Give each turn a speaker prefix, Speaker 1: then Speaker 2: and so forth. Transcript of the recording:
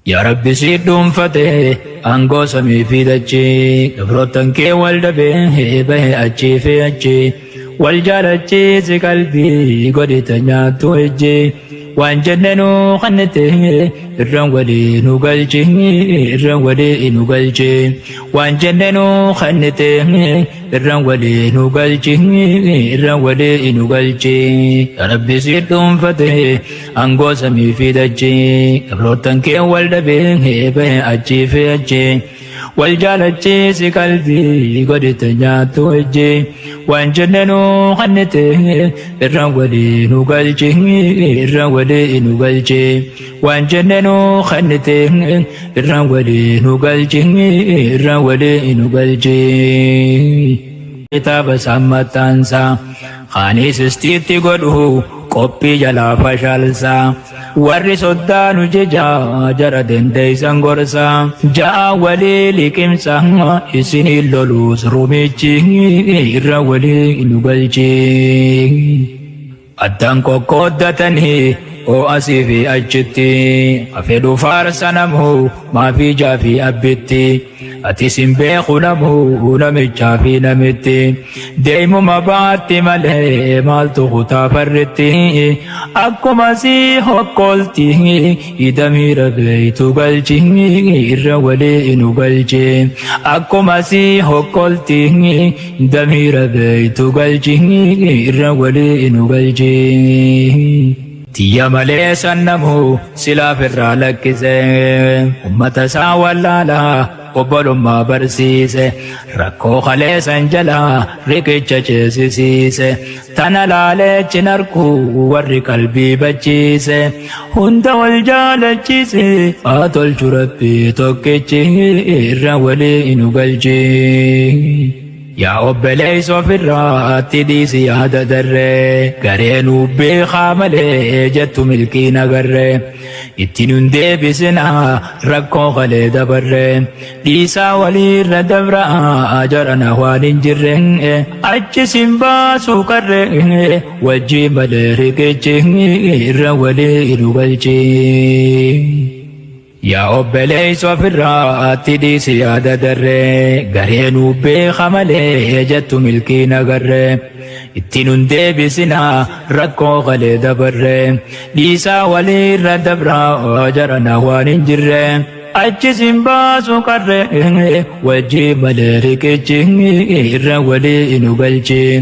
Speaker 1: يا رب سيدهم فتح أنقو سمي في دجي دبروتن كي والدبي به أجي في أجي والجارجي سي قلبي قد تنياتو أجي وان جننو خنته الرن ولي نقلجي الرن ولي نقلجي وان جننو خنته الرن ولي نقلجي الرن ولي نقلجي يا رب سيدهم فتح أنقو سمي في دجي دبروتن كي والدبي به أجي في أجي والجالجي سي قلبي قد تنياتو أجي وان جننو خنته الرن ولي نقلجي الرن ولي نقلجي وان جننو خنته الرن ولي نقلجي الرن ولي نقلجي كتاب سامتانسا خانيس استيتي قدو قبي جلا فشالسا warri soddaanu jecha jara dandeeysan gorsa ja'a walii liqimsa isinii loluus rumichi irra walii nu galchi addaan qoqqooddatanii oo asii fi achitti afedhu faarsa namu maafii jaafii abbitti ati sin beeku namu namichaa fi namitti deemuma baatti malee maaltu kutaa farritti akkuma si hokkolti idamiira beeytu galchi irra walii nu galchi akkuma si hokkolti idamiira beeytu galchi irra walii nu galchi Tiyya malee sannamu silaaf irraa lakkise ummata isaa wallaalaa obbolummaa barsiise rakkoo kaleessan jalaa riqicha ceesisiise tana laaleechin arkuu warri qalbii bachiise hunda wal jaalachiise haa tolchu rabbii tokkichi irra walii nu galchi yaa obboleessa ofirraatti dhiisi yaada darree gareenuu beekaa malee jettu milkiin agarree ittiin hin deebisinaa rakkoo kalee dabarree dhiisaa waliirra dabraa jarana waan hin jirre achi sin baasuu qarree wajjii malee riqichi irra walii nu galchi yaa obboleessa ofirraatti dhiisi yaada darree gareenuu beekaa malee jettu milkiin agarree ittiin hin deebisinaa rakkoo kalee dabarree dhiisaa waliirra dabraa jarana waan hin jirre achi sin baasuu qarree wajjii malee riqichi irra walii nu galchi